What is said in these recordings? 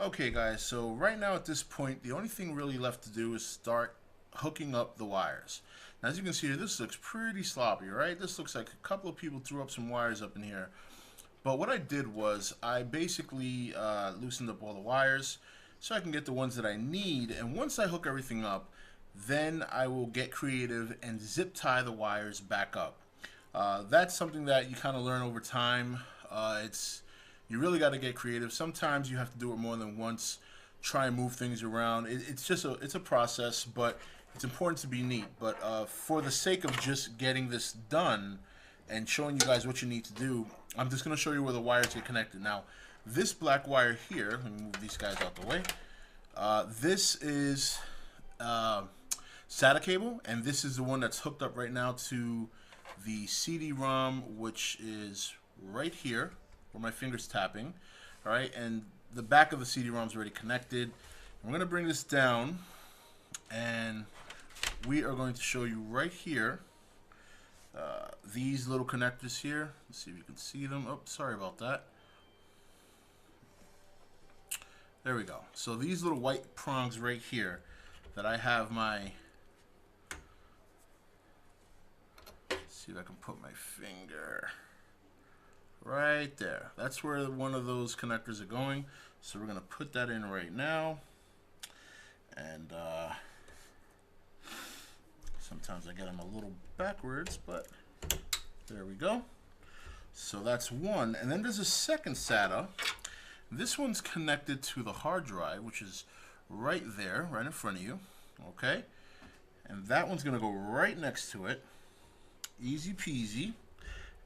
Okay guys, so right now at this point, the only thing really left to do is start hooking up the wires. Now as you can see here, this looks pretty sloppy, right? This looks like a couple of people threw up some wires up in here. But what I did was I basically loosened up all the wires so I can get the ones that I need. And once I hook everything up, then I will get creative and zip tie the wires back up. That's something that you kind of learn over time. You really got to get creative. Sometimes you have to do it more than once. Try and move things around. It's a process, but it's important to be neat. But for the sake of just getting this done and showing you guys what you need to do, I'm just going to show you where the wires get connected. Now, this black wire here, let me move these guys out the way. This is SATA cable, and this is the one that's hooked up right now to the CD-ROM, which is right here where my finger's tapping. All right, and the back of the CD-ROM is already connected. I'm going to bring this down, and we are going to show you right here these little connectors here. Let's see if you can see them. Oh, sorry about that. There we go. So these little white prongs right here that I have my, let's see if I can put my finger right there. That's where one of those connectors are going. So we're going to put that in right now. And sometimes I get them a little backwards, but there we go. So that's one. And then there's a second SATA. This one's connected to the hard drive, which is right there, right in front of you. Okay? And that one's going to go right next to it. Easy peasy.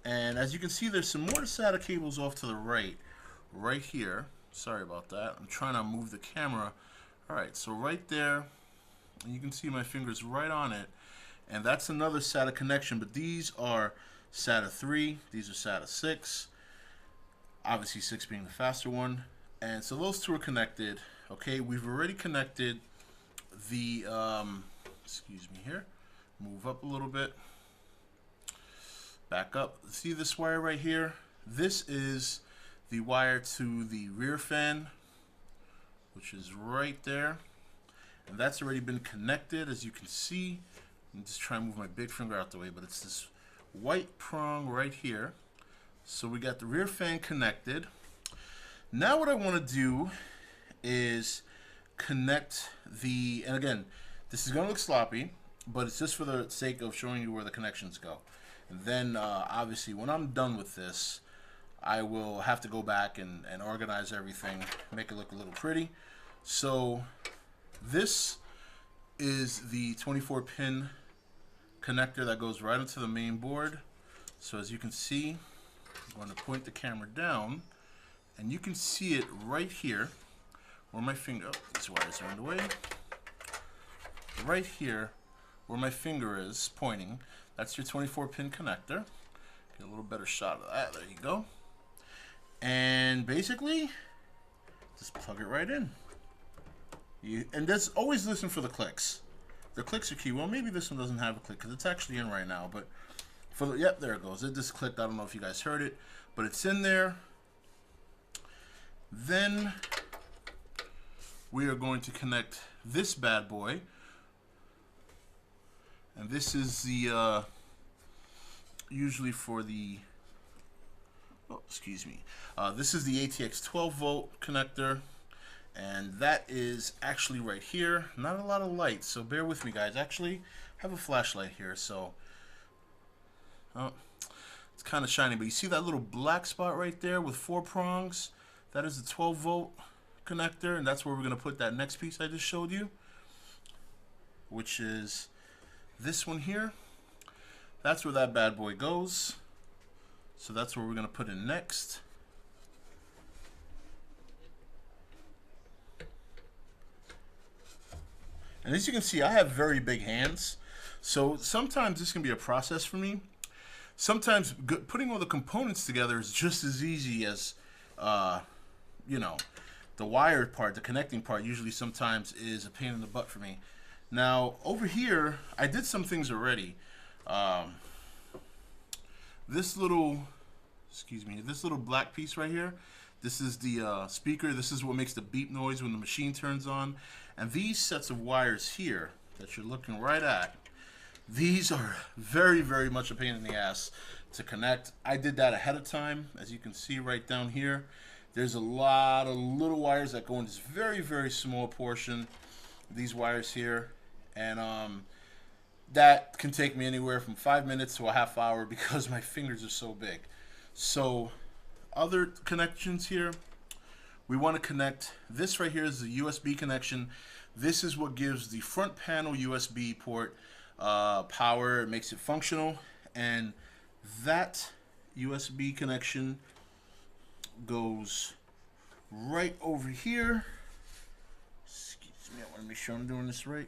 And as you can see, there's some more SATA cables off to the right here. Sorry about that. I'm trying to move the camera. Alright, so right there, and you can see my fingers right on it. And that's another SATA connection, but these are SATA 3, these are SATA 6. Obviously 6 being the faster one. And so those two are connected. Okay, we've already connected the, excuse me here, move up a little bit. Back up. See this wire right here? This is the wire to the rear fan, which is right there. And that's already been connected, as you can see. I'm just trying to move my big finger out the way, but it's this white prong right here. So we got the rear fan connected. Now what I want to do is connect the, and again, this is going to look sloppy, but it's just for the sake of showing you where the connections go. And then obviously when I'm done with this, I will have to go back and organize everything, make it look a little pretty. So this is the 24-pin connector that goes right into the main board. So as you can see, I'm going to point the camera down, and you can see it right here where my finger, oh, these wires are in the way. Right here where my finger is pointing, that's your 24-pin connector. Get a little better shot of that. There you go. And basically, just plug it right in. And that's always listen for the clicks. The clicks are key. Well, maybe this one doesn't have a click because it's actually in right now. But for the, yep, there it goes. It just clicked. I don't know if you guys heard it, but it's in there. Then we are going to connect this bad boy. And this is the, usually for the, oh, excuse me. This is the ATX 12 volt connector. And that is actually right here. Not a lot of light, so bear with me, guys. Actually, I have a flashlight here, so oh, it's kind of shiny. But you see that little black spot right there with 4 prongs? That is the 12 volt connector, and that's where we're going to put that next piece I just showed you, which is this one here. That's where that bad boy goes. So that's where we're going to put in next. And as you can see, I have very big hands. So sometimes this can be a process for me. Sometimes putting all the components together is just as easy as, you know, the wire part, the connecting part usually sometimes is a pain in the butt for me. Now, over here, I did some things already. This little, excuse me, this little black piece right here, This is the speaker. This is what makes the beep noise when the machine turns on. And these sets of wires here that you're looking right at, these are very, very much a pain in the ass to connect. I did that ahead of time. As you can see right down here, there's a lot of little wires that go in this very, very small portion, these wires here. And that can take me anywhere from 5 minutes to a half hour because my fingers are so big. So other connections here, we want to connect this right here is the USB connection. This is what gives the front panel USB port power. It makes it functional, and that USB connection goes right over here. Excuse me, I want to make sure I'm doing this right.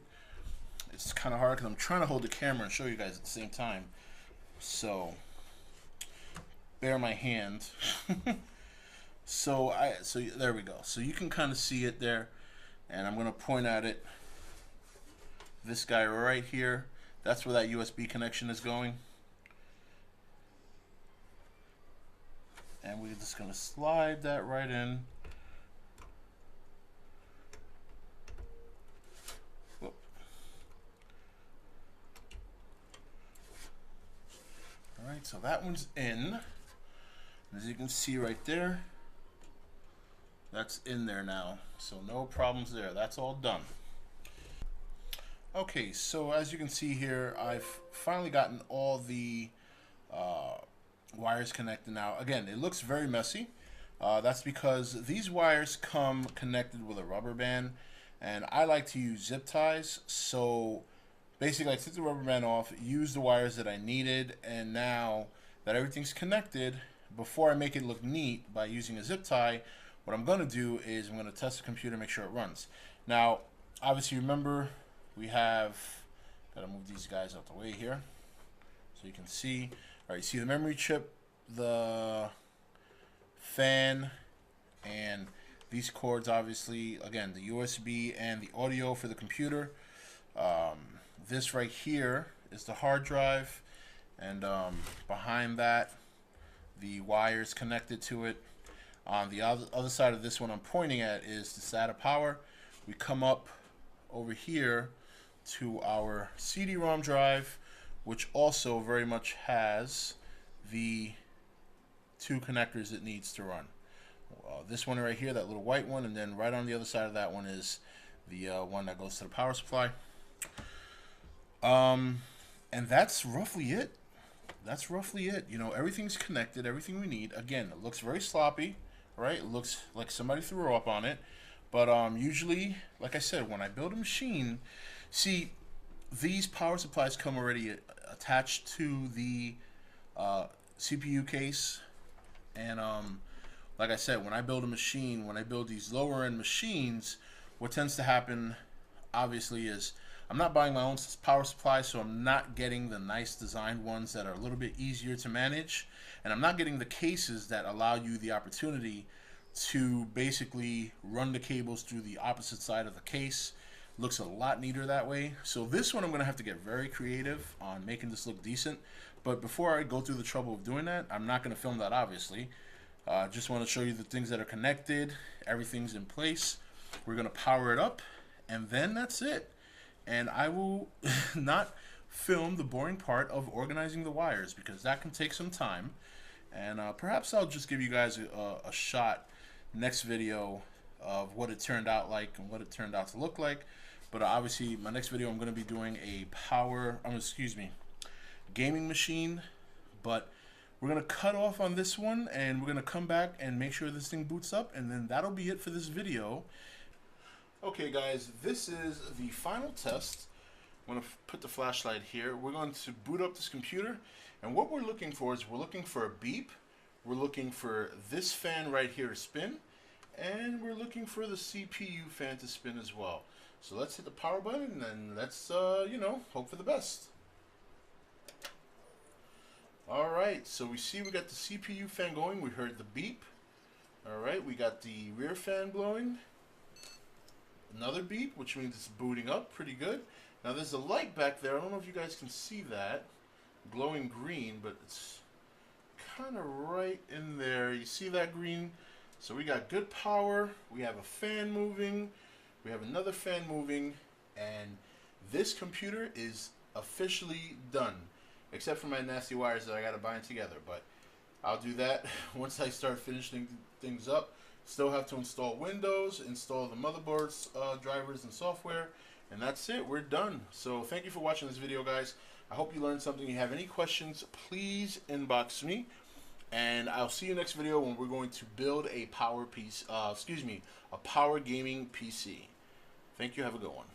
It's kind of hard because I'm trying to hold the camera and show you guys at the same time, so bear my hand. So there we go. So you can kind of see it there, and I'm going to point at it. This guy right here, that's where that USB connection is going. And we're just going to slide that right in. Whoop. All right, so that one's in. As you can see right there, that's in there now. So no problems there. That's all done. Okay, so as you can see here, I've finally gotten all the wires connected now. Again, it looks very messy. That's because these wires come connected with a rubber band, and I like to use zip ties. So basically I took the rubber band off, used the wires that I needed, and now that everything's connected, before I make it look neat by using a zip tie, what I'm going to do is I'm going to test the computer, make sure it runs. Now, obviously remember, we have got to move these guys out the way here so you can see. All right, you see the memory chip, the fan, and these cords, obviously, again, the USB and the audio for the computer. This right here is the hard drive, and behind that, the wires connected to it. On the other side of this one I'm pointing at is the SATA power. We come up over here to our CD-ROM drive, which also very much has the two connectors it needs to run. This one right here, that little white one, and then right on the other side of that one is the one that goes to the power supply. And that's roughly it. That's roughly it. You know, everything's connected, everything we need. Again, it looks very sloppy, right? It looks like somebody threw up on it. But usually, like I said, when I build a machine, see, these power supplies come already attached to the CPU case. And like I said, when I build a machine, when I build these lower end machines, what tends to happen, obviously, is I'm not buying my own power supply, so I'm not getting the nice designed ones that are a little bit easier to manage. And I'm not getting the cases that allow you the opportunity to basically run the cables through the opposite side of the case. Looks a lot neater that way. So this one I'm going to have to get very creative on making this look decent. But before I go through the trouble of doing that, I'm not going to film that, obviously. Just want to show you the things that are connected. Everything's in place. We're going to power it up, and then that's it. And I will not film the boring part of organizing the wires because that can take some time. And perhaps I'll just give you guys a shot next video of what it turned out like and what it turned out to look like. But obviously, my next video I'm going to be doing a gaming machine. But we're going to cut off on this one, and we're going to come back and make sure this thing boots up, and then that'll be it for this video. Okay guys, this is the final test. I'm going to put the flashlight here. We're going to boot up this computer, and what we're looking for is we're looking for a beep, we're looking for this fan right here to spin, and we're looking for the CPU fan to spin as well. So let's hit the power button and let's, you know, hope for the best. Alright, so we see we got the CPU fan going, we heard the beep. Alright, we got the rear fan blowing. Another beep, which means it's booting up pretty good. Now there's a light back there. I don't know if you guys can see that. Glowing green, but it's kind of right in there. You see that green So we got good power, we have a fan moving, we have another fan moving, and this computer is officially done. Except for my nasty wires that I gotta bind together, but I'll do that once I start finishing things up. Still have to install Windows, install the motherboard's drivers and software, and that's it. We're done. So thank you for watching this video, guys. I hope you learned something. If you have any questions, please inbox me. And I'll see you next video when we're going to build a power piece, a power gaming PC. Thank you. Have a good one.